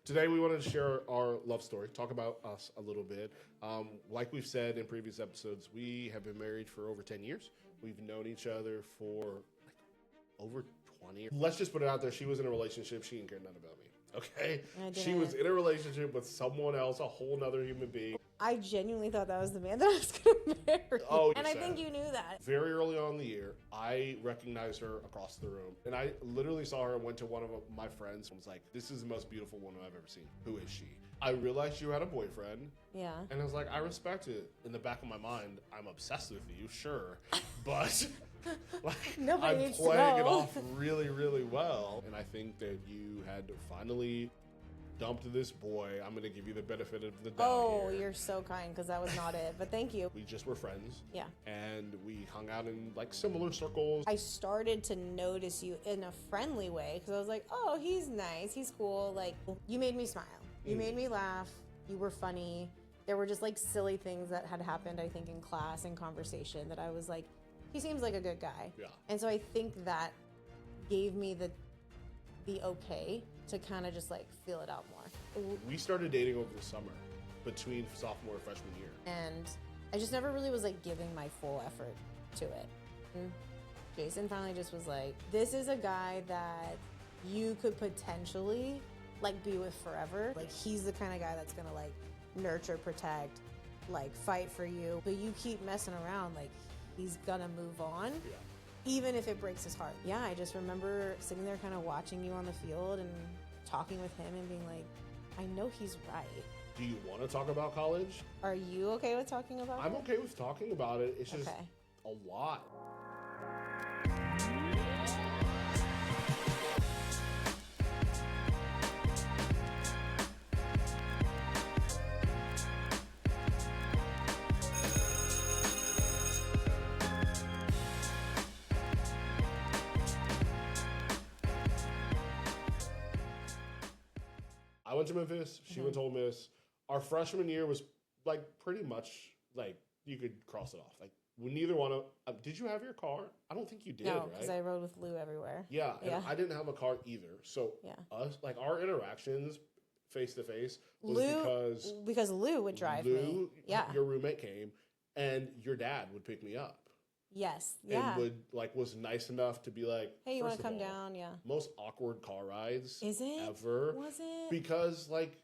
Today we wanted to share our love story, talk about us a little bit. Like we've said in previous episodes, we have been married for over 10 years. We've known each other for over 20 years. Let's just put it out there. She was in a relationship. She didn't care nothing about me. Okay? She was in a relationship with someone else, a whole nother human being. I genuinely thought that was the man that I was going to marry. Oh, and I think you knew that. Very early on in the year, I recognized her across the room. And I literally saw her and went to one of my friends and was like, this is the most beautiful woman I've ever seen. Who is she? I realized you had a boyfriend. Yeah. And I was like, I respect it. In the back of my mind, I'm obsessed with you, sure. But like, I'm playing it off really, really well. And I think that you had finally dumped this boy. I'm going to give you the benefit of the doubt. Oh, here. You're so kind, because that was not it. But thank you. We just were friends. Yeah. And we hung out in like similar circles. I started to notice you in a friendly way, because I was like, oh, he's nice. He's cool. Like, you made me smile. You made me laugh. You were funny. There were just like silly things that had happened, I think, in class and conversation that I was like, he seems like a good guy. Yeah. And so I think that gave me the okay to kind of just like feel it out more. We started dating over the summer between sophomore and freshman year. And I just never really was like giving my full effort to it. And Jason finally just was like, this is a guy that you could potentially like be with forever. Like, he's the kind of guy that's gonna like nurture, protect, like fight for you. But you keep messing around, like he's gonna move on. Yeah. Even if it breaks his heart. Yeah, I just remember sitting there kind of watching you on the field and talking with him and being like, I know he's right. Do you want to talk about college? Are you okay with talking about it? I'm okay with talking about it. It's just a lot. I went to Memphis. She went to Ole Miss. Our freshman year was like pretty much like you could cross it off. Like, we neither one of. Did you have your car? I don't think you did. No, because I rode with Lou everywhere. Yeah, and I didn't have a car either. So us, like, our interactions face to face was because Lou would drive me. Yeah, your roommate came, and your dad would pick me up. Yes. And was nice enough to be like, hey, you want to come down? Yeah. Most awkward car rides ever. Was it? Because like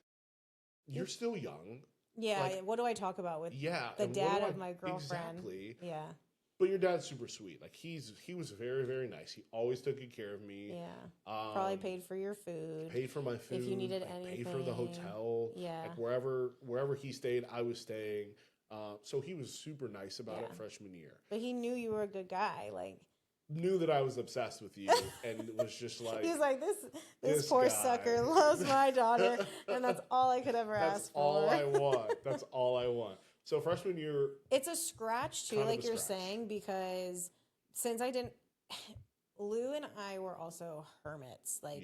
you're still young. Yeah. Like, what do I talk about with the dad of my girlfriend? Exactly. Yeah. But your dad's super sweet. Like, he was very, very nice. He always took good care of me. Yeah. Probably paid for your food. Paid for my food. If you needed anything. Paid for the hotel. Yeah. Like, wherever he stayed, I was staying. So he was super nice about it freshman year. But he knew you were a good guy. Like, knew that I was obsessed with you and was just like, he's like, this poor guy sucker loves my daughter, and that's all I could ever ask for. That's all I want. So freshman year, it's a scratch too, like you're saying, because since I didn't, Lou and I were also hermits. Like,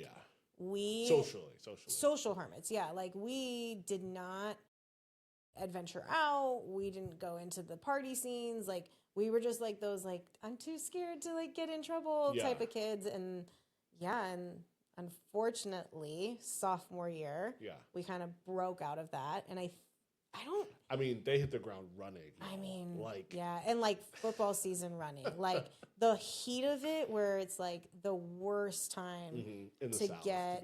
we social hermits. Yeah, like, we did not adventure out. We didn't go into the party scenes. Like, we were just like those, like, I'm too scared to like get in trouble type of kids. And and unfortunately, sophomore year, we kind of broke out of that. And I mean, they hit the ground running. I mean, like, and like football season running, like the heat of it, where it's like the worst time to get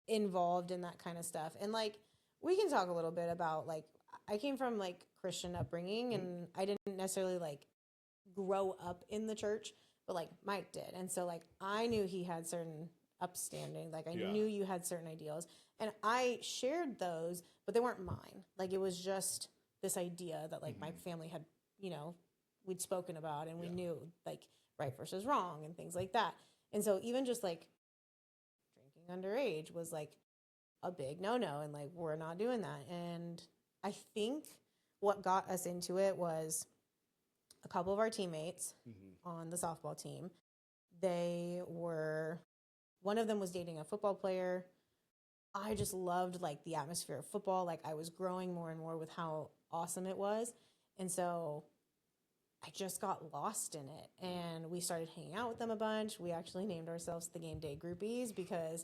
involved in that kind of stuff. And like, we can talk a little bit about, like, I came from like Christian upbringing, and I didn't necessarily like grow up in the church, but like Mike did. And so like, I knew he had certain upstanding, like I knew you had certain ideals, and I shared those, but they weren't mine. Like, it was just this idea that like my family had, we'd spoken about, and we knew like right versus wrong and things like that. And so even just like drinking underage was like a big no-no, and like, we're not doing that. And I think what got us into it was a couple of our teammates on the softball team. One of them was dating a football player. I just loved like the atmosphere of football. Like, I was growing more and more with how awesome it was. And so I just got lost in it, and we started hanging out with them a bunch. We actually named ourselves the Game Day Groupies because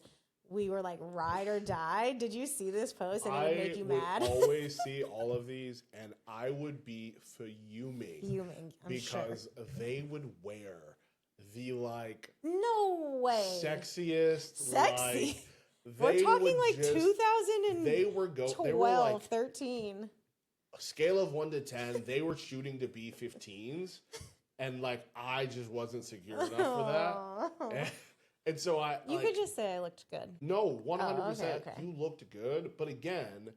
we were like ride or die. Did you see this post and it would make you mad? I would always see all of these and I would be fuming. Because they would wear the like no way sexiest like, we're talking like 2012, they were 13. A scale of 1 to 10, they were shooting to be 15s. And like I just wasn't secure enough for that. And so You could just say I looked good. No, 100%. Okay. You looked good. But again,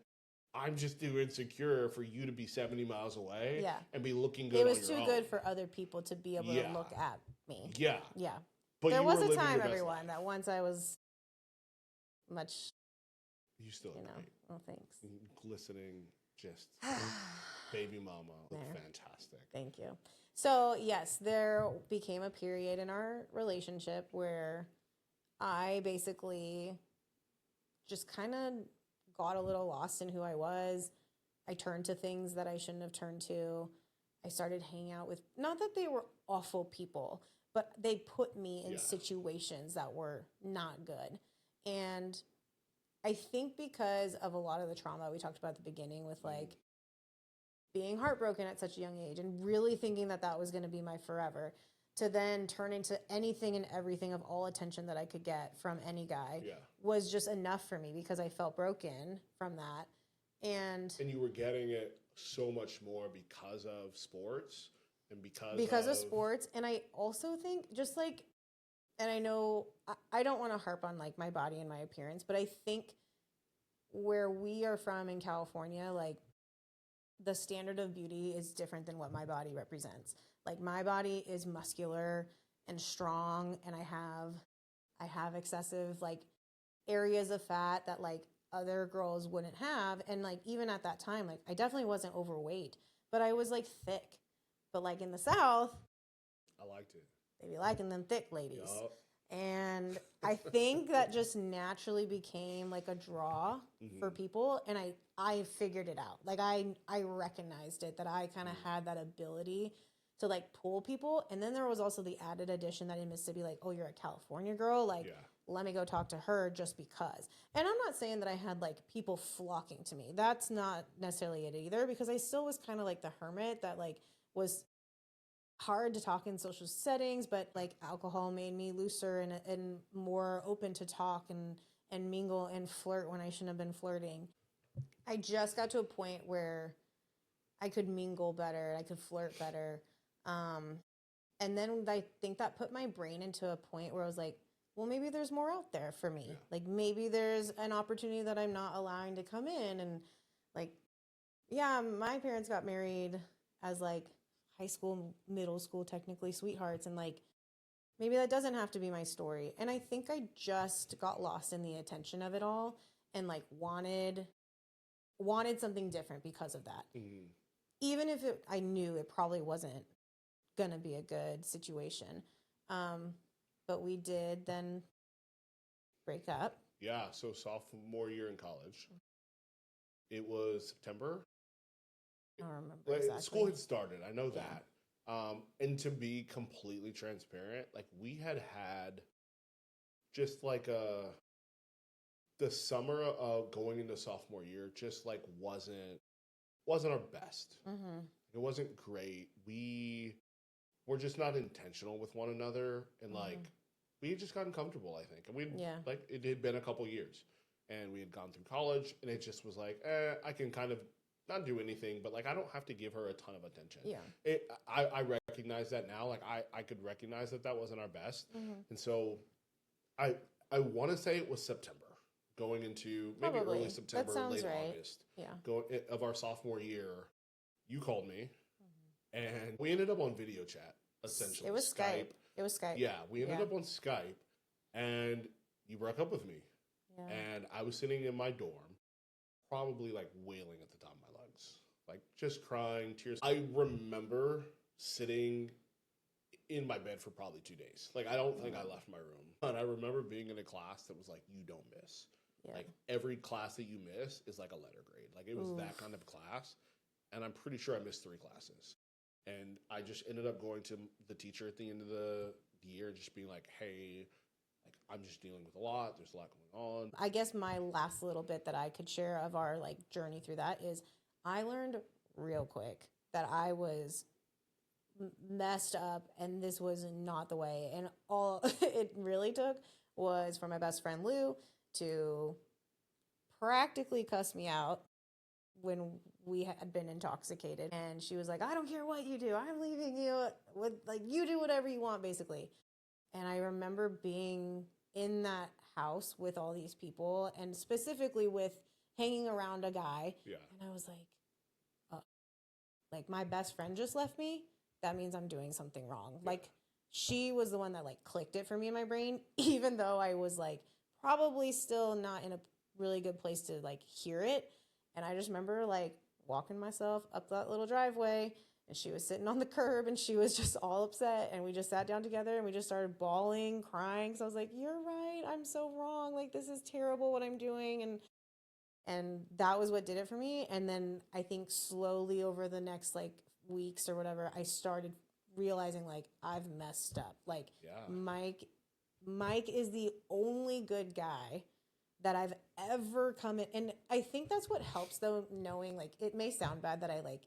I'm just too insecure for you to be 70 miles away and be looking good on your own. It was too good for other people to be able to look at me. Yeah. Yeah. But there was a time, everyone, that once I was much... You still look great. Oh, thanks. Glistening, just baby mama. Look fantastic. Thank you. So, yes, there became a period in our relationship where I basically just kind of got a little lost in who I was. I turned to things that I shouldn't have turned to. I started hanging out with, not that they were awful people, but they put me in situations that were not good. And I think because of a lot of the trauma we talked about at the beginning with like being heartbroken at such a young age and really thinking that that was going to be my forever, to then turn into anything and everything of all attention that I could get from any guy was just enough for me because I felt broken from that. And you were getting it so much more because of sports and because of sports. And I also think just like, and I know I don't want to harp on like my body and my appearance, but I think where we are from in California, like the standard of beauty is different than what my body represents. Like my body is muscular and strong, and I have excessive like areas of fat that like other girls wouldn't have. And like even at that time, like I definitely wasn't overweight, but I was like thick. But like in the South, I liked it. They be liking them thick ladies. Yep. And I think that just naturally became like a draw for people. And I figured it out. Like I recognized it, that I kind of had that ability to like pull people. And then there was also the added addition that in Mississippi, like, oh, you're a California girl. Like, let me go talk to her just because. And I'm not saying that I had like people flocking to me. That's not necessarily it either, because I still was kind of like the hermit that like was hard to talk in social settings, but like alcohol made me looser and more open to talk and mingle and flirt when I shouldn't have been flirting. I just got to a point where I could mingle better, I could flirt better. And then I think that put my brain into a point where I was like, well, maybe there's more out there for me. Like maybe there's an opportunity that I'm not allowing to come in. And like, yeah, my parents got married as like high school, middle school, technically sweethearts. And like, maybe that doesn't have to be my story. And I think I just got lost in the attention of it all and like wanted something different because of that. Even if I knew it probably wasn't going to be a good situation. But we did then break up. Yeah. So sophomore year in college, it was September. I don't remember exactly. School had started. I know that. And to be completely transparent, like we had just like the summer of going into sophomore year just like wasn't our best. It wasn't great. We were just not intentional with one another, and like we had just gotten comfortable, I think. And we like it had been a couple years, and we had gone through college, and it just was like, I can kind of not do anything, but like I don't have to give her a ton of attention. I recognize that now. Like I could recognize that wasn't our best, and so I want to say it was September, going into maybe early September, late August, of our sophomore year. You called me, and we ended up on video chat. Essentially, it was Skype. It was Skype. Yeah, we ended up on Skype, and you broke up with me, and I was sitting in my dorm, probably like wailing at the top of my lungs, like just crying, tears. I remember sitting in my bed for probably 2 days. Like I don't think I left my room, but I remember being in a class that was like, you don't miss. Like every class that you miss is like a letter grade. Like it was that kind of class, and I'm pretty sure I missed 3 classes. And I just ended up going to the teacher at the end of the year, just being like, hey, like, I'm just dealing with a lot. There's a lot going on. I guess my last little bit that I could share of our like journey through that is I learned real quick that I was messed up and this was not the way. And all it really took was for my best friend Lou to practically cuss me out when we had been intoxicated. And she was like, I don't care what you do. I'm leaving you. With like, you do whatever you want, basically. And I remember being in that house with all these people and specifically with hanging around a guy. Yeah. And I was like, oh, like my best friend just left me. That means I'm doing something wrong. Yeah. Like she was the one that like clicked it for me in my brain, even though I was like probably still not in a really good place to like hear it. And I just remember like walking myself up that little driveway and she was sitting on the curb and she was just all upset. And we just sat down together and we just started bawling, crying. So I was like, you're right. I'm so wrong. Like, this is terrible what I'm doing. And that was what did it for me. And then I think slowly over the next like weeks or whatever, I started realizing like I've messed up. Like Mike is the only good guy that I've ever come in. And I think that's what helps though, knowing like, it may sound bad that I like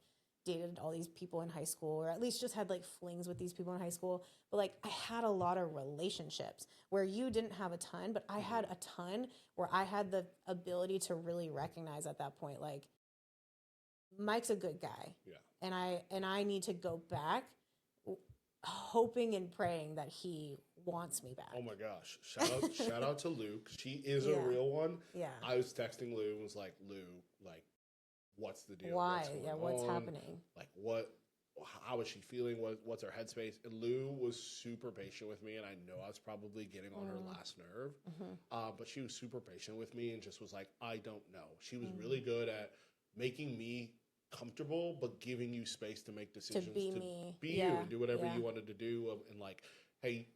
dated all these people in high school, or at least just had like flings with these people in high school. But like I had a lot of relationships where you didn't have a ton, but I had a ton where I had the ability to really recognize at that point, like Mike's a good guy. Yeah. And I need to go back hoping and praying that he wants me back. Oh my gosh. Shout out to Luke. She is a real one. Yeah. I was texting Lou and was like, Lou, like, what's the deal? Why? What's happening? Like, how is she feeling? What's her headspace? And Lou was super patient with me, and I know I was probably getting on her last nerve. But she was super patient with me and just was like, I don't know. She was really good at making me comfortable, but giving you space to make decisions. To be me. Be you and do whatever you wanted to do. And like, hey,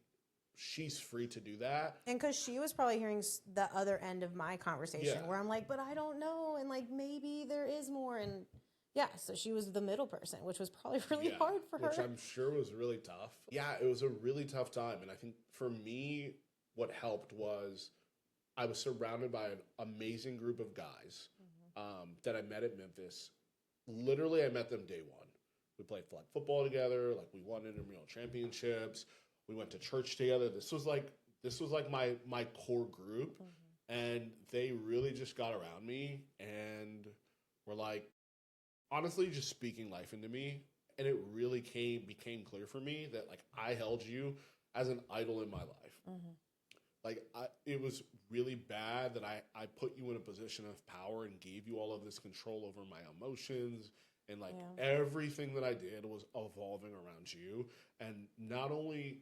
she's free to do that. And because she was probably hearing the other end of my conversation where I'm like, but I don't know. And like, maybe there is more. And yeah, so she was the middle person, which was probably really hard for her. Which I'm sure was really tough. Yeah, it was a really tough time. And I think for me, what helped was I was surrounded by an amazing group of guys that I met at Memphis. Literally, I met them day one. We played flag football together. Like, we won intramural championships. We went to church together. This was like my core group, and they really just got around me and were like, honestly, just speaking life into me. And it really became clear for me that like I held you as an idol in my life. Like it was really bad that I put you in a position of power and gave you all of this control over my emotions. And like everything that I did was evolving around you. And not only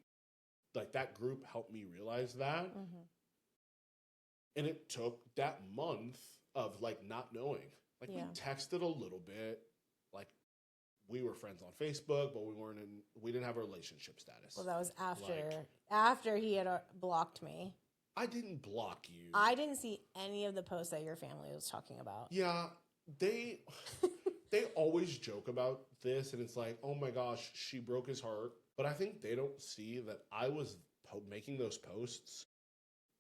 like that group helped me realize that. And it took that month of like not knowing. Like we texted a little bit. Like we were friends on Facebook, but we didn't have a relationship status. Well, that was after he had blocked me. I didn't block you. I didn't see any of the posts that your family was talking about. Yeah, they always joke about this, and it's like, oh my gosh, she broke his heart. But I think they don't see that I was making those posts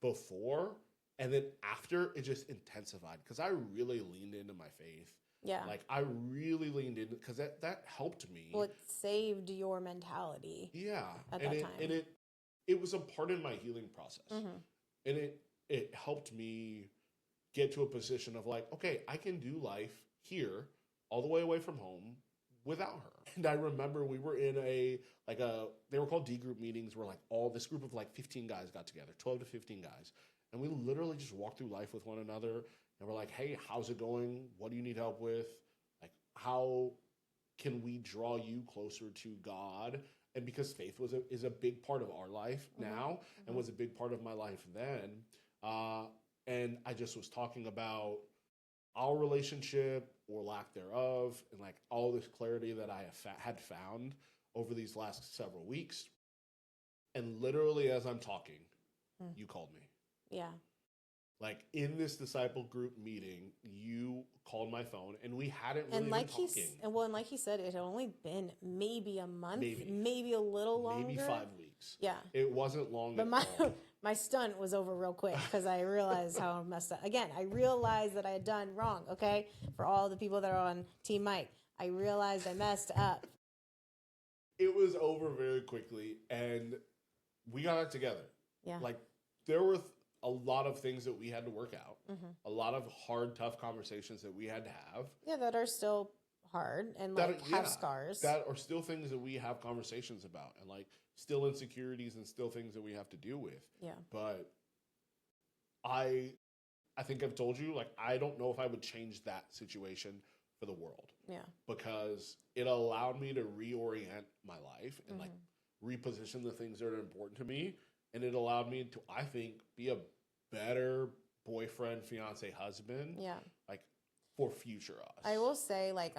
before, and then after it just intensified because I really leaned into my faith. Yeah. Like I really leaned in because that helped me. Well, it saved your mentality. Yeah. At that time. And it was a part in my healing process. And it helped me get to a position of like, okay, I can do life here all the way away from home without her. And I remember we were in they were called D group meetings where like this group of like 15 guys got together, 12 to 15 guys. And we literally just walked through life with one another. And we're like, hey, how's it going? What do you need help with? Like, how can we draw you closer to God? And because faith is a big part of our life now and was a big part of my life then. And I just was talking about our relationship or lack thereof and like all this clarity that I had found over these last several weeks. And literally as I'm talking, you called me. Yeah. Like in this disciple group meeting, you called my phone, and we hadn't really been talking. And like he said, it had only been maybe a month, maybe a little longer, maybe 5 weeks. Yeah, it wasn't long. But my stunt was over real quick because I realized how I messed up. Again, I realized that I had done wrong, okay? For all the people that are on Team Mike, I realized I messed up. It was over very quickly, and we got it together. Yeah. Like, there were a lot of things that we had to work out, a lot of hard, tough conversations that we had to have. Yeah, that are still hard and have scars. That are still things that we have conversations about, and like still insecurities and still things that we have to deal with. Yeah. But I think I've told you, like, I don't know if I would change that situation for the world. Yeah. Because it allowed me to reorient my life and like reposition the things that are important to me. And it allowed me to, I think, be a better boyfriend, fiance, husband. Yeah. Like, for future us. I will say, like,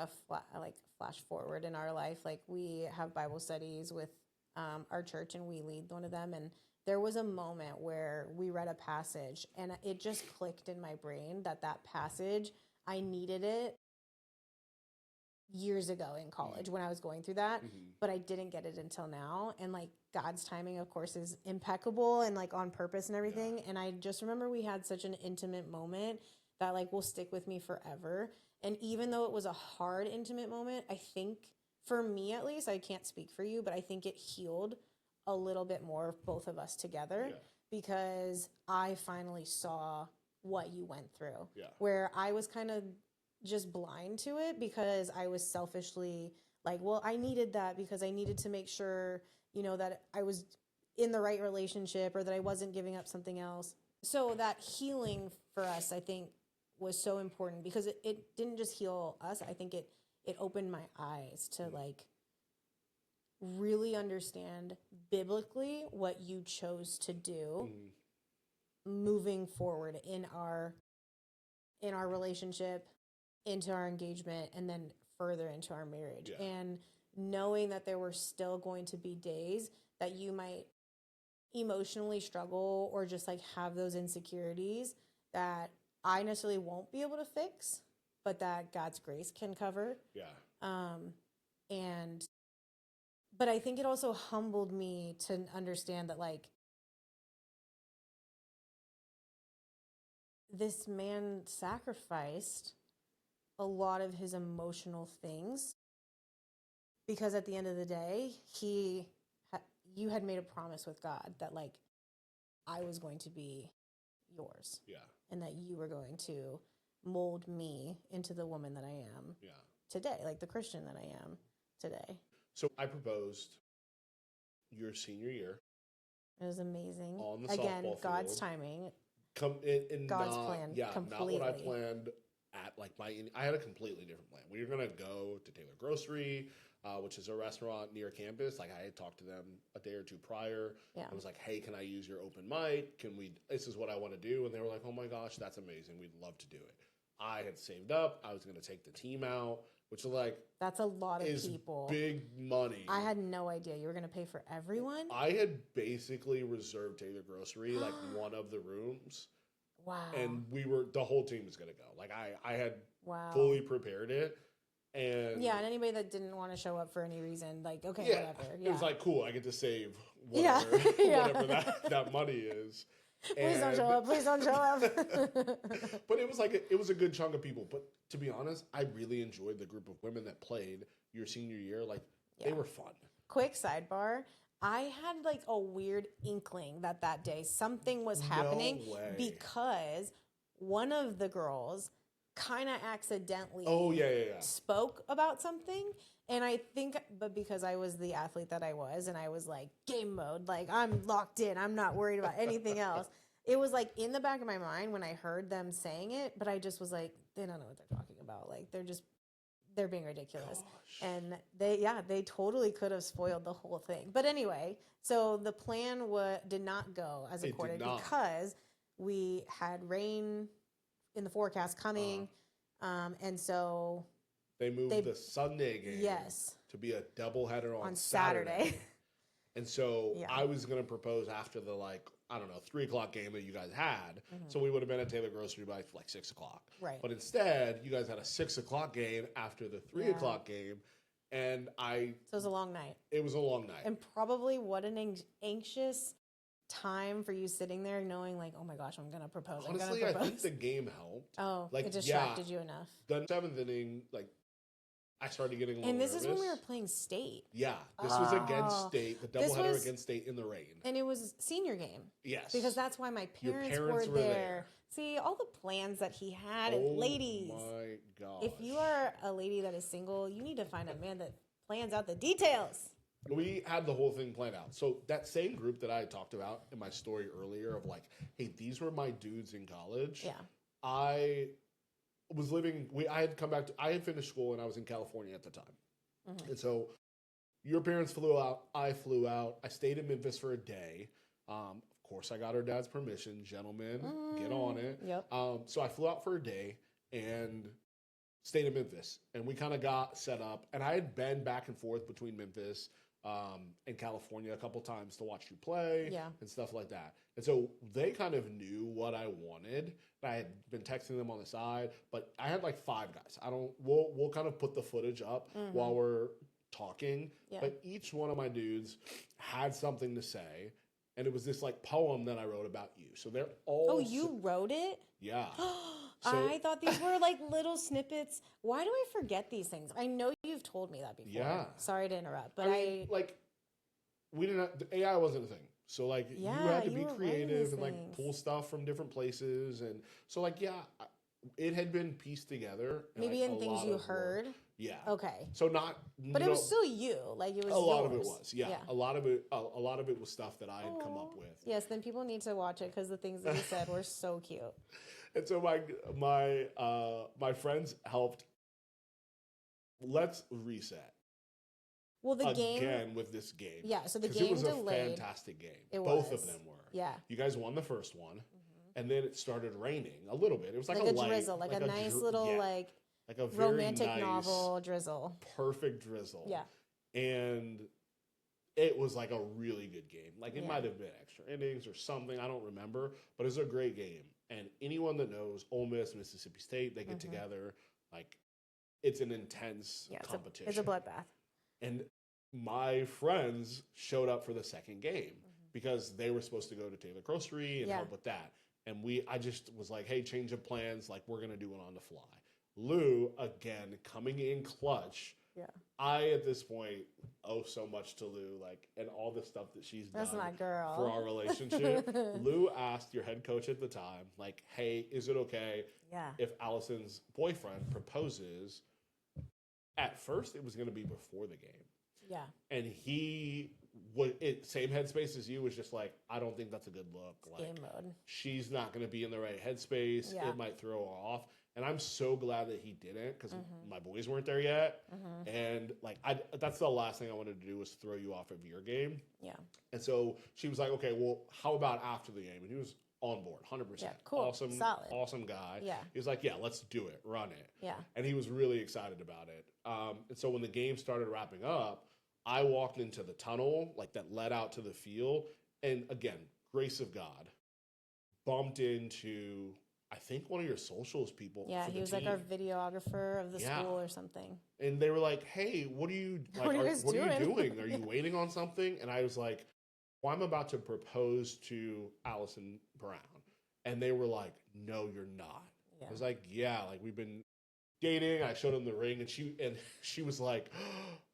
flash forward in our life. Like, we have Bible studies with our church, and we lead one of them. And there was a moment where we read a passage, and it just clicked in my brain that passage, I needed it years ago in college when I was going through that, but I didn't get it until now. And like God's timing, of course, is impeccable and like on purpose and everything. And I just remember we had such an intimate moment that like will stick with me forever. And even though it was a hard, intimate moment, I think for me, at least, I can't speak for you, but I think it healed a little bit more of both of us together because I finally saw what you went through, where I was kind of just blind to it because I was selfishly like, well, I needed that because I needed to make sure, you know, that I was in the right relationship or that I wasn't giving up something else. So that healing for us, I think, was so important because it didn't just heal us. I think it opened my eyes to like really understand biblically what you chose to do moving forward in our relationship, into our engagement, and then further into our marriage. And knowing that there were still going to be days that you might emotionally struggle or just like have those insecurities that I necessarily won't be able to fix, but that God's grace can cover. But I think it also humbled me to understand that like this man sacrificed a lot of his emotional things because at the end of the day, you had made a promise with God that like I was going to be yours. And that you were going to mold me into the woman that I am today, like the Christian that I am today. So I proposed your senior year. It was amazing. On the Again, softball God's field. timing. God's plan. Yeah, completely. not what I planned at like I had a completely different plan. We were gonna go to Taylor Grocery, which is a restaurant near campus. Like I had talked to them a day or two prior. I was like, hey, can I use your open mic? This is what I want to do. And they were like, oh my gosh, that's amazing. We'd love to do it. I had saved up. I was going to take the team out, which is like... That's a lot of people. Big money. I had no idea. You were going to pay for everyone? I had basically reserved Taylor Grocery, like one of the rooms. Wow. And the whole team was going to go. Like I had fully prepared it. And and anybody that didn't want to show up for any reason, like, okay, whatever. It was like, cool, I get to save whatever, whatever that money is. Please don't show up. Please don't show up. But it was a good chunk of people. But to be honest, I really enjoyed the group of women that played your senior year. Like, they were fun. Quick sidebar. I had like a weird inkling that day something was happening because one of the girls kind of accidentally spoke about something. And I think, but because I was the athlete that I was, and I was like, game mode, like I'm locked in, I'm not worried about anything else. It was like in the back of my mind when I heard them saying it, but I just was like, they don't know what they're talking about. Like they're being ridiculous. Gosh. And they totally could have spoiled the whole thing. But anyway, so the plan did not go as accorded because we had rain in the forecast coming. And so they moved the Sunday game to be a doubleheader on Saturday. And so I was going to propose after the 3:00 game that you guys had. So we would have been at Taylor Grocery by like 6:00. Right. But instead, you guys had a 6:00 game after the 3:00 game. And So it was a long night. It was a long night. And probably what an anxious time for you sitting there knowing like, oh my gosh, I'm gonna propose. Honestly, I think the game helped. Oh, like, it distracted you enough. The 7th inning, like, I started getting a little nervous. And this is when we were playing state. Yeah, this was against state, the doubleheader against state in the rain. And it was senior game. Yes. Because that's why my parents were there. See, all the plans that he had. And ladies, my gosh. If you are a lady that is single, you need to find a man that plans out the details. We had the whole thing planned out. So that same group that I had talked about in my story earlier of like, hey, these were my dudes in college. Yeah. I was living, I had come back, I had finished school and I was in California at the time. Mm-hmm. And so your parents flew out, I flew out. I stayed in Memphis for a day. Of course, I got her dad's permission. Gentlemen, get on it. Yep. So I flew out for a day and stayed in Memphis. And we kind of got set up. And I had been back and forth between Memphis and California a couple times to watch you play and stuff like that. And so they kind of knew what I wanted. I had been texting them on the side, but I had like 5 guys. We'll kind of put the footage up while we're talking. Yeah. But each one of my dudes had something to say. And it was this like poem that I wrote about you. So they're all. Oh, you wrote it? Yeah. So, I thought these were like little snippets. Why do I forget these things? I know you've told me that before. Yeah. Sorry to interrupt, but like we didn't have, the AI wasn't a thing. So like you had to be creative and like pull stuff from different places. And so like, it had been pieced together. Maybe in things you heard. Yeah. Okay. So not, but it was still you. Like it was. A lot of it was. Yeah. A lot of it was stuff that I had come up with. Yes. Then people need to watch it because the things that you said were so cute. And so my friends helped. Let's reset. Well, the game again with this game. Yeah. So the game it was delayed. A fantastic game. Both of them were. Yeah. You guys won the first one, and then it started raining a little bit. It was like a drizzle, like a nice little like a very romantic nice, novel drizzle. Perfect drizzle. Yeah. And it was like a really good game. Like it might have been extra innings or something. I don't remember, but it was a great game. And anyone that knows Ole Miss, Mississippi State, they get together. Like it's an intense competition. It's a bloodbath. And my friends showed up for the second game because they were supposed to go to Taylor Grocery and help with that. And I just was like, hey, change of plans. Like we're going to do it on the fly. Lou, again, coming in clutch. Yeah. I, at this point, owe so much to Lou, like, and all the stuff that she's done my girl. For our relationship. Lou asked your head coach at the time, like, hey, is it okay if Allison's boyfriend proposes? At first, it was going to be before the game. Yeah. And he, same headspace as you, was just like, I don't think that's a good look. Like, game mode. She's not going to be in the right headspace. Yeah. It might throw her off. And I'm so glad that he didn't because my boys weren't there yet. And like, that's the last thing I wanted to do was throw you off of your game. Yeah. And so she was like, okay, well, how about after the game? And he was on board, 100%. Yeah, cool. Awesome, solid. Awesome guy. Yeah. He was like, yeah, let's do it. Run it. Yeah. And he was really excited about it. And so when the game started wrapping up, I walked into the tunnel, like that led out to the field. And again, grace of God, bumped into, I think, one of your socials people. Yeah, he was team. Like our videographer of the school or something. And they were like, hey, what are you doing? Are you waiting on something? And I was like, well, I'm about to propose to Allison Brown. And they were like, no, you're not. Yeah. I was like, yeah, like we've been dating. I showed him the ring and she was like,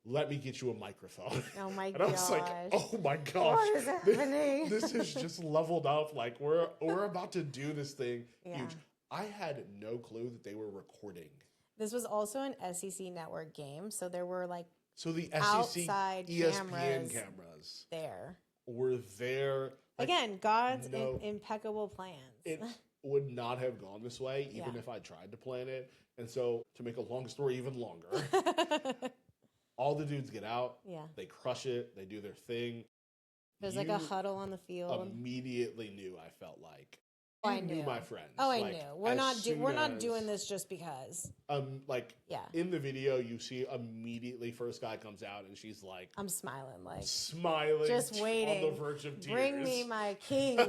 let me get you a microphone. Oh my gosh. And I was like, oh my gosh. What is happening? This is just leveled up. Like we're about to do this thing huge. I had no clue that they were recording. This was also an SEC network game. So there were like the SEC outside ESPN cameras there. Were there. Like, again, God's impeccable plans. It would not have gone this way even if I tried to plan it. And so to make a long story even longer, all the dudes get out. Yeah. They crush it. They do their thing. There's like a huddle on the field. Immediately knew, I felt like. I knew my friends. Oh, I knew. We're not doing this just because. In the video, you see immediately first guy comes out and she's like, I'm smiling, just waiting on the verge of tears. Bring me my king.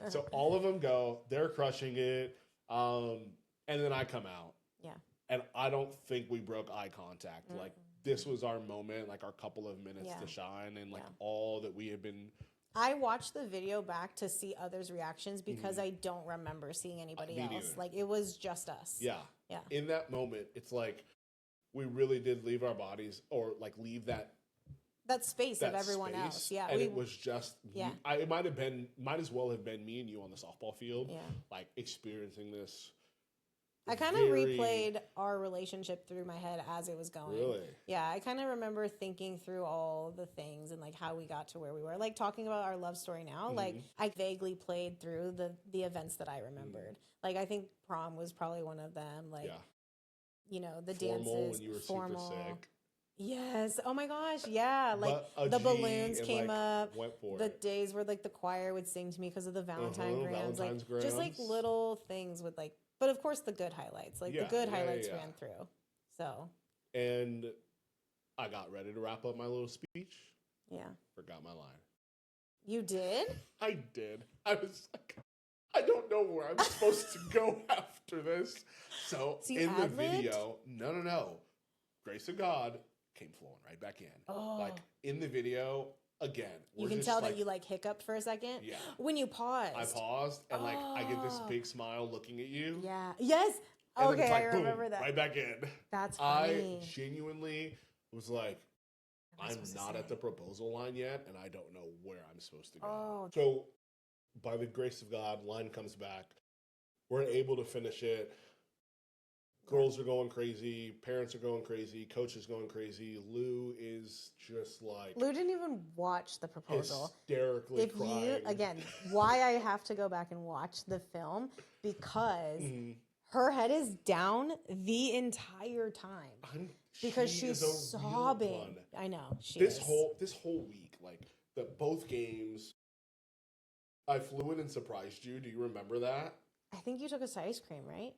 So all of them go. They're crushing it, and then I come out. Yeah. And I don't think we broke eye contact. Mm-hmm. Like this was our moment, like our couple of minutes to shine, and like all that we had been I watched the video back to see others' reactions because I don't remember seeing anybody else. Neither. Like, it was just us. Yeah. Yeah. In that moment, it's like we really did leave our bodies, or like leave that space of everyone else. Yeah. And it was just, it might as well have been me and you on the softball field, like experiencing this. I kind of replayed our relationship through my head as it was going. Really? Yeah, I kind of remember thinking through all the things and like how we got to where we were. Like talking about our love story now, like I vaguely played through the events that I remembered. Like I think prom was probably one of them. Like, you know, the dances, when you were formal. Super sick. Yes. Oh my gosh. Yeah. Like the balloons came up. The days where like the choir would sing to me because of the Valentine's grams. Just like little things with like. But of course, the good highlights, like the good highlights ran through. So. And I got ready to wrap up my little speech. Yeah. Forgot my line. You did? I did. I was like, I don't know where I'm supposed to go after this. So in the video, no. Grace of God came flowing right back in. Oh. Like in the video. Again, you can tell that you like hiccuped for a second. Yeah. When you paused. I paused and like I get this big smile looking at you. Yeah. Yes. And okay, like, I remember that. Right back in. That's funny. I genuinely was like, I'm not at the proposal line yet, and I don't know where I'm supposed to go. Oh. So, by the grace of God, line comes back. We're able to finish it. Girls are going crazy. Parents are going crazy. Coach is going crazy. Lou is just like... Lou didn't even watch the proposal. Hysterically crying. Again, why I have to go back and watch the film, because her head is down the entire time. Because she's sobbing. I know. This whole week, like both games, I flew in and surprised you. Do you remember that? I think you took us to ice cream, right?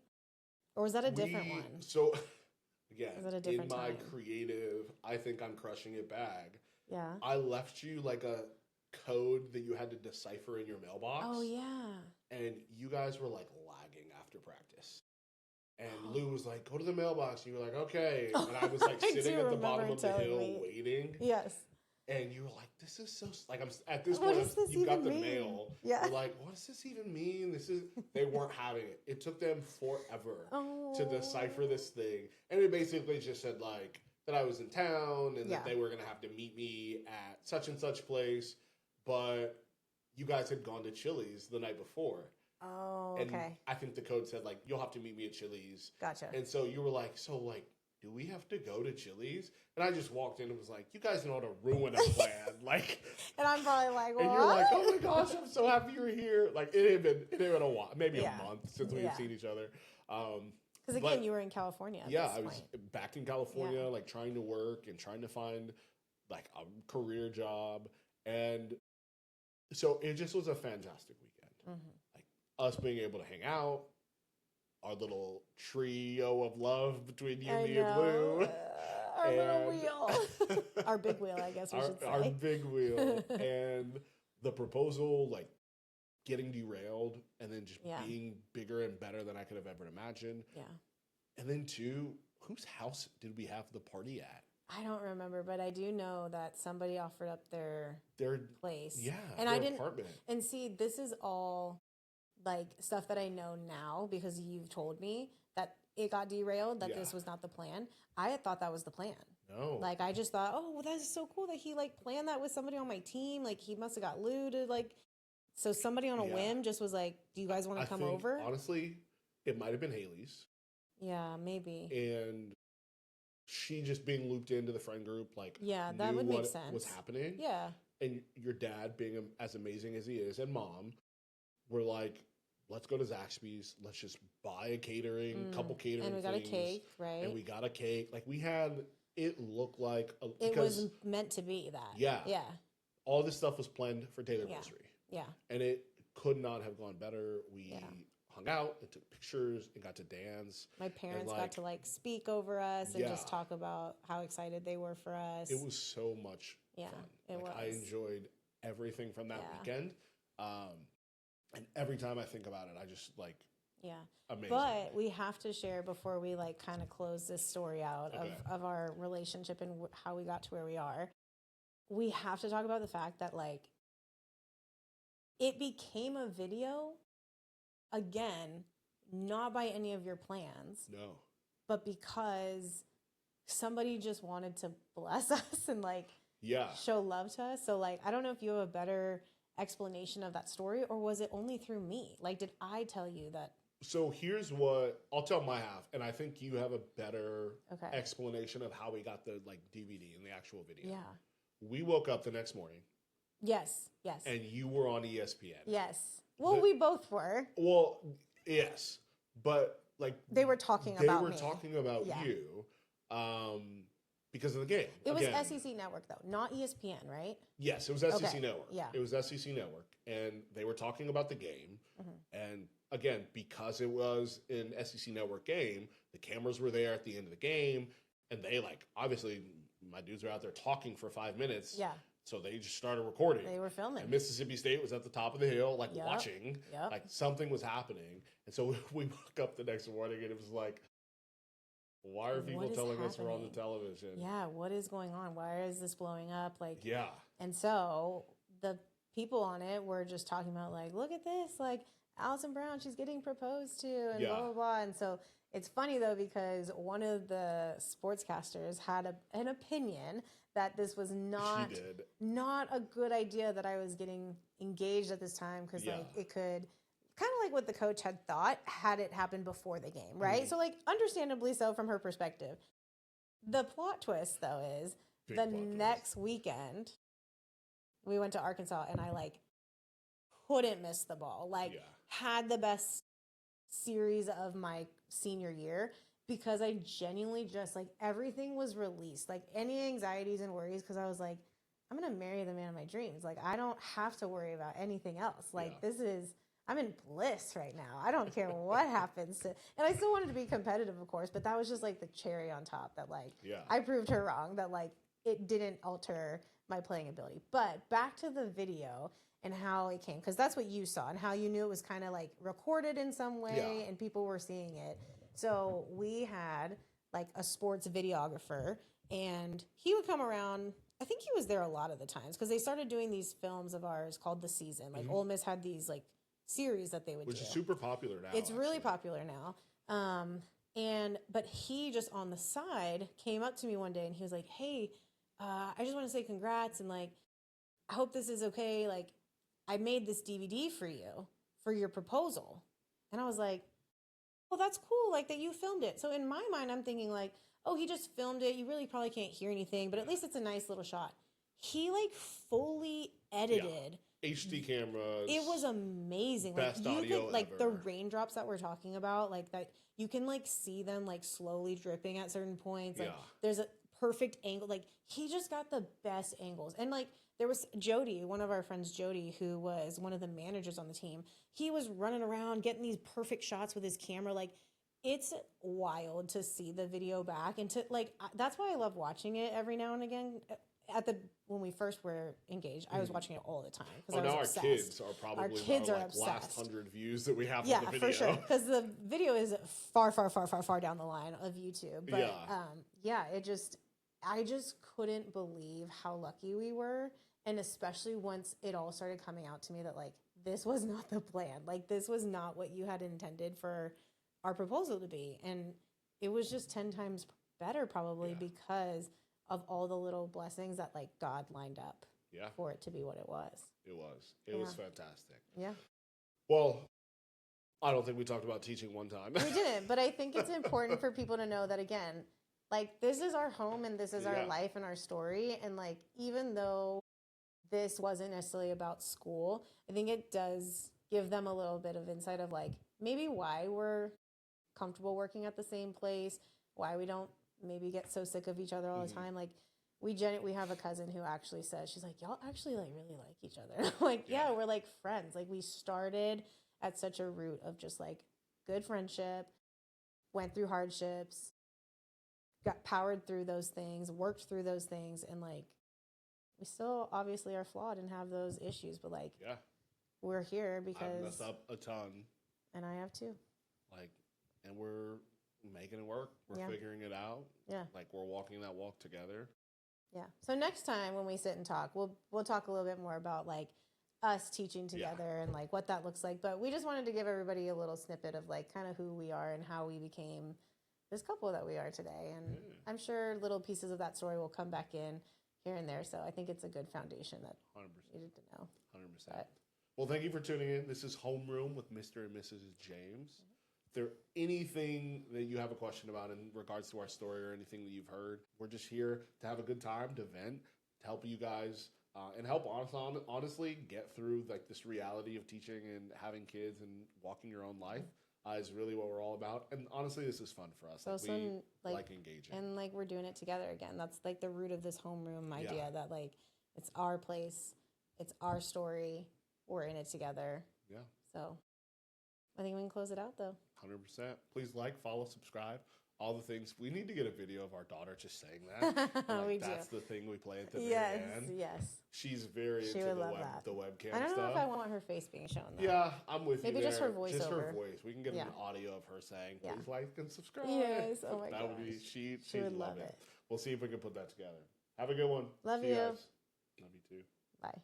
Or was that a different one? So, again, in my time? creative, I think I'm crushing it bag. Yeah. I left you like a code that you had to decipher in your mailbox. Oh, yeah. And you guys were like lagging after practice. And Lou was like, go to the mailbox. And you were like, okay. And I was like sitting at the bottom of the hill waiting. Yes. And you were like, this is so, like, I'm at this point, you got the mail. Yeah. You're like, what does this even mean? They weren't having it. It took them forever to decipher this thing. And it basically just said, like, that I was in town and that they were going to have to meet me at such and such place. But you guys had gone to Chili's the night before. Oh, okay. And I think the code said, like, you'll have to meet me at Chili's. Gotcha. And so you were like, do we have to go to Chili's? And I just walked in and was like, you guys know how to ruin a plan. Like, and I'm probably like, what? And you're like, oh my gosh, I'm so happy you're here. Like, it had been a while, maybe a month since we've seen each other. Because again, you were in California at this I was back in California, like trying to work and trying to find like a career job. And so it just was a fantastic weekend. Like us being able to hang out, our little trio of love between you, me, and Lou. Our little wheel. Our big wheel, I guess we should say. Our big wheel. And the proposal, like, getting derailed and then just being bigger and better than I could have ever imagined. Yeah. And then, two, whose house did we have the party at? I don't remember, but I do know that somebody offered up their place. Yeah, and their I didn't, apartment. And see, this is all like stuff that I know now because you've told me that it got derailed, that this was not the plan. I had thought that was the plan. No. Like, I just thought, oh, well, that's so cool that he, like, planned that with somebody on my team. Like, he must have got Lou to, like, so somebody on a whim just was like, do you guys want to come over? Honestly, it might have been Haley's. Yeah, maybe. And she just being looped into the friend group, like, that would make sense. Was happening. Yeah. And your dad being as amazing as he is, and mom, were like, let's go to Zaxby's. Let's just buy a couple catering and we got a cake, right? And we got a cake. Like, we had, it looked like it was meant to be that. Yeah. Yeah. All this stuff was planned for Taylor Grocery. Yeah. And it could not have gone better. We hung out and took pictures and got to dance. My parents got to, like, speak over us and just talk about how excited they were for us. It was so much fun. It was. I enjoyed everything from that weekend. And every time I think about it, I just, like, amazing. But we have to share before we, like, kind of close this story out of our relationship and how we got to where we are. We have to talk about the fact that, like, it became a video, again, not by any of your plans. No. But because somebody just wanted to bless us and like show love to us. So like, I don't know if you have a better explanation of that story, or was it only through me? Like, did I tell you that? So here's what I'll tell my half, and I think you have a better explanation of how we got the like DVD and the actual video. Yeah. We woke up the next morning. Yes. And you were on ESPN. Yes. Well, we both were. Well, yes, but like they were talking about me. They were talking about you, because of the game. It was SEC Network though, not ESPN, right? Yes, it was SEC Network. Yeah, it was SEC Network, and they were talking about the game. And again, because it was an SEC Network game, the cameras were there at the end of the game, and they like obviously my dudes were out there talking for 5 minutes. Yeah. So they just started recording. They were filming. And Mississippi State was at the top of the hill, like watching. Like something was happening. And so we woke up the next morning and it was like, why are people telling us we're on the television? Yeah, what is going on? Why is this blowing up? Like, yeah. And so the people on it were just talking about like, look at this, like Allison Brown, she's getting proposed to, and blah, blah, blah. And so it's funny though, because one of the sportscasters had an opinion that this was not a good idea that I was getting engaged at this time, because like it could kind of like what the coach had thought had it happened before the game, right? So like understandably so from her perspective. The plot twist though is the next weekend we went to Arkansas and I like couldn't miss the ball. Like had the best series of my senior year, because I genuinely just like everything was released, like any anxieties and worries, because I was like, I'm gonna marry the man of my dreams. Like I don't have to worry about anything else. Like I'm in bliss right now. I don't care what happens and I still wanted to be competitive, of course, but that was just like the cherry on top that like I proved her wrong, that like it didn't alter my playing ability. But back to the video and how it came, because that's what you saw and how you knew it was kind of like recorded in some way and people were seeing it. So we had like a sports videographer, and he would come around. I think he was there a lot of the times because they started doing these films of ours called The Season. Like Ole Miss had these like series that they would do. Which is super popular now. It's really popular now. But he just on the side came up to me one day and he was like, hey, I just want to say congrats. And like, I hope this is okay. Like, I made this DVD for you for your proposal. And I was like, well, that's cool. Like that you filmed it. So in my mind, I'm thinking like, oh, he just filmed it. You really probably can't hear anything, but at least it's a nice little shot. He like fully edited. HD cameras. It was amazing. Best like you audio could, like ever. the raindrops that we're talking about, like that you can like see them like slowly dripping at certain points. Like there's a perfect angle. Like he just got the best angles. And like there was Jody, one of our friends, Jody, who was one of the managers on the team. He was running around getting these perfect shots with his camera. Like it's wild to see the video back and to like, that's why I love watching it every now and again. When we first were engaged, I was watching it all the time because I was obsessed. Our kids are probably our like last 100 views that we have. Yeah, of the video. for sure. Because the video is far down the line of YouTube. But I just couldn't believe how lucky we were, and especially once it all started coming out to me that like this was not the plan. Like this was not what you had intended for our proposal to be, and it was just 10 times better probably because of all the little blessings that like God lined up for it to be what it was. It was fantastic. Yeah. Well, I don't think we talked about teaching one time. We didn't, but I think it's important for people to know that again, like this is our home and this is our life and our story. And like, even though this wasn't necessarily about school, I think it does give them a little bit of insight of like maybe why we're comfortable working at the same place, why we don't maybe get so sick of each other all the time. Like we have a cousin who actually says, she's like, y'all actually like really like each other. Like, we're like friends. Like we started at such a root of just like good friendship, went through hardships, got powered through those things, worked through those things. And like, we still obviously are flawed and have those issues, but like, we're here because I messed up a ton. And I have too. Like, and we're making it work. We're figuring it out. Yeah. Like we're walking that walk together. Yeah. So next time when we sit and talk, we'll talk a little bit more about like us teaching together and like what that looks like. But we just wanted to give everybody a little snippet of like kind of who we are and how we became this couple that we are today. And I'm sure little pieces of that story will come back in here and there. So I think it's a good foundation that 100%. you needed to know. 100%. Well, thank you for tuning in. This is Homeroom with Mr. and Mrs. James. If there anything that you have a question about in regards to our story or anything that you've heard, we're just here to have a good time, to vent, to help you guys, and help honestly get through like this reality of teaching and having kids and walking your own life. Is really what we're all about. And honestly, this is fun for us. So we like engaging. And like we're doing it together again. That's like the root of this homeroom idea that like it's our place, it's our story, we're in it together. Yeah. So I think we can close it out though. 100%. Please like, follow, subscribe. All the things. We need to get a video of our daughter just saying that. That's the thing we play at the very end. Yes. She's very into the webcam stuff. I don't know if I want her face being shown though. Yeah, I'm with you. Maybe just her voice. Just her voice. We can get an audio of her saying, please like and subscribe. Yes. Oh my god. That would be she would love it. We'll see if we can put that together. Have a good one. Love you. Guys. Love you too. Bye.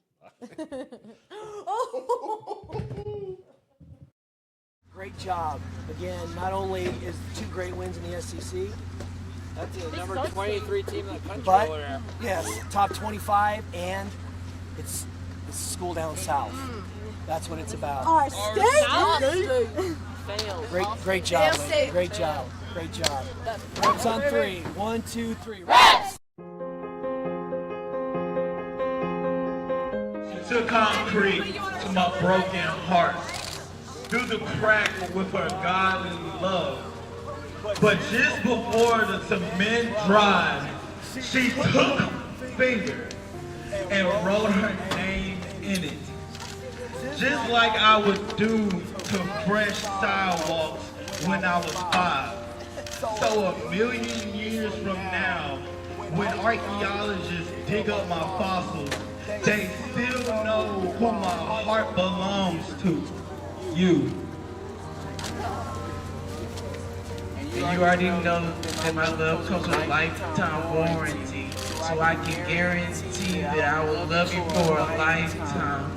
Great job. Again, not only is 2 great wins in the SEC, that's the number 23 team in the country but over there. Yes, top 25, and it's school down south. That's what it's about. Our state. Great job, lady. Great job. Great job. Reps on 3. 1, 2, 3. Reps! To concrete to my broken heart, through the crack with her godly love. But just before the cement dried, she took a finger and wrote her name in it. Just like I would do to fresh sidewalks when I was 5. So 1,000,000 years from now, when archaeologists dig up my fossils, they still know who my heart belongs to. You. And you already know that my love comes with a lifetime warranty. So I can guarantee that I will love you for a lifetime.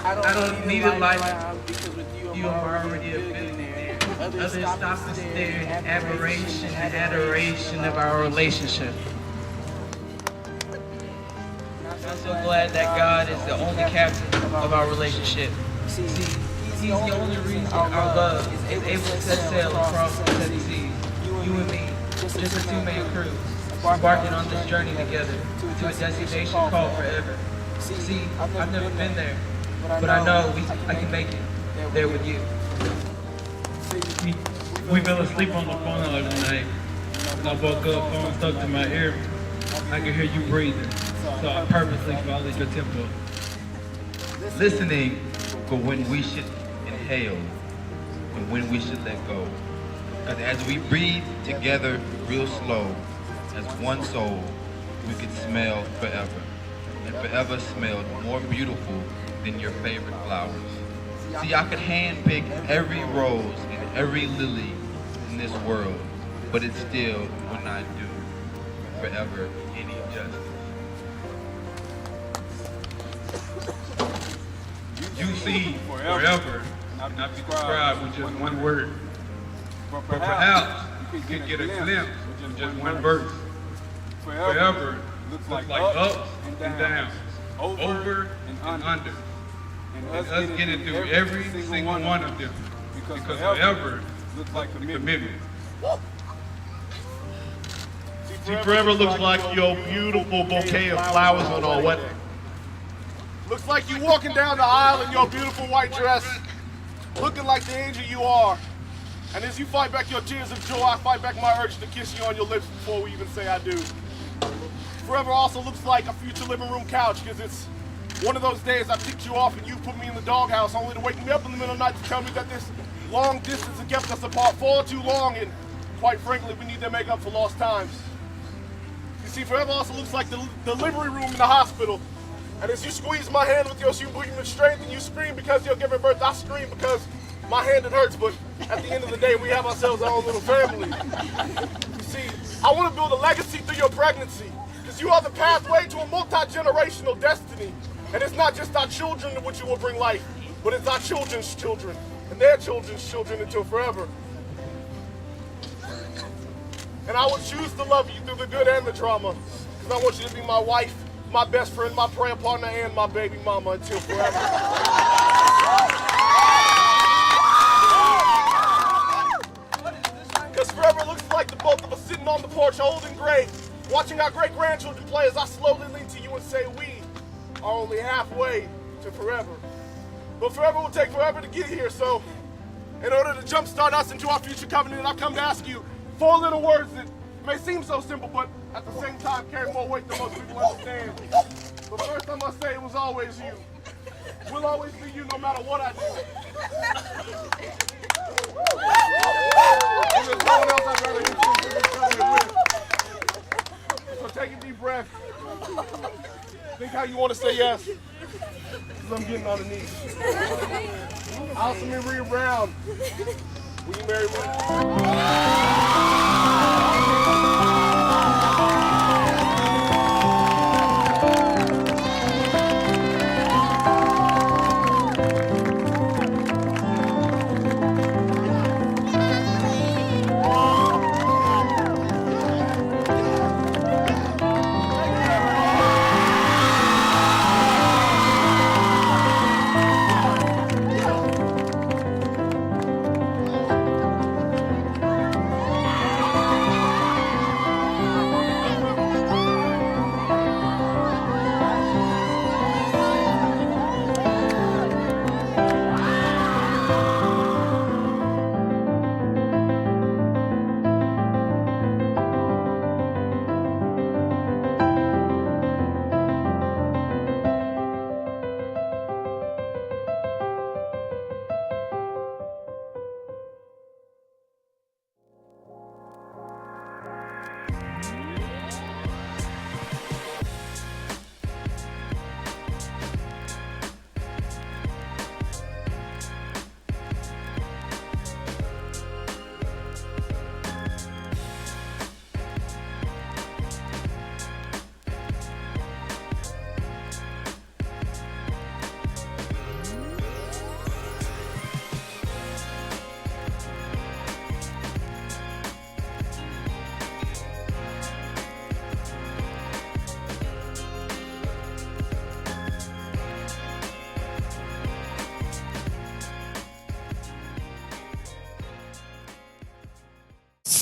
I don't need a lifetime because with you I'm already a billionaire. Others stop and stare in admiration and adoration of our relationship. I'm so glad that God is the only captain of our relationship. See, He's the only reason our love is able to set sail across the 7 seas. You and me, just a 2-man crew, embarking on this journey together to a destination called forever. See, I've never been there, but I know I can make it there with you. We fell asleep on the phone the other night. I woke up, phone stuck to my ear. I could hear you breathing, so I purposely followed your tempo. Listening for when we should inhale and when we should let go. Because as we breathe together real slow, as one soul, we could smell forever. And forever smelled more beautiful than your favorite flowers. See, I could handpick every rose and every lily in this world, but it still would not do forever any justice. You see, forever cannot be described with just one word. But perhaps you could get a glimpse with just one verse. Forever looks like ups and downs, over and under. And us getting through every single one of them. Because forever looks like a commitment. See, forever looks like your beautiful bouquet of flowers on our wedding. Looks like you walking down the aisle in your beautiful white dress, looking like the angel you are. And as you fight back your tears of joy, I fight back my urge to kiss you on your lips before we even say I do. Forever also looks like a future living room couch, because it's one of those days I picked you off and you put me in the doghouse only to wake me up in the middle of the night to tell me that this long distance has kept us apart far too long, and quite frankly, we need to make up for lost times. You see, forever also looks like the delivery room in the hospital. And as you squeeze my hand with your superhuman strength and you scream because you're giving birth, I scream because my hand, it hurts. But at the end of the day, we have ourselves our own little family. You see, I want to build a legacy through your pregnancy. Because you are the pathway to a multi-generational destiny. And it's not just our children to which you will bring life, but it's our children's children and their children's children until forever. And I will choose to love you through the good and the drama. Because I want you to be my wife, my best friend, my prayer partner, and my baby mama until forever. Because forever looks like the both of us sitting on the porch old and gray, watching our great-grandchildren play as I slowly lean to you and say we are only halfway to forever. But forever will take forever to get here, so in order to jumpstart us into our future covenant, I've come to ask you 4 little words that may seem so simple, but at the same time carry more weight than most people understand. But first I must say it was always you. We'll always be you no matter what I do. There's no one else I'd rather introduce this covenant with. So take a deep breath. Think how you want to say yes. Because I'm getting on the knees. Allison Maria Brown, will you marry me?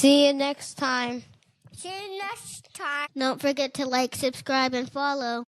See you next time. See you next time. Don't forget to like, subscribe, and follow.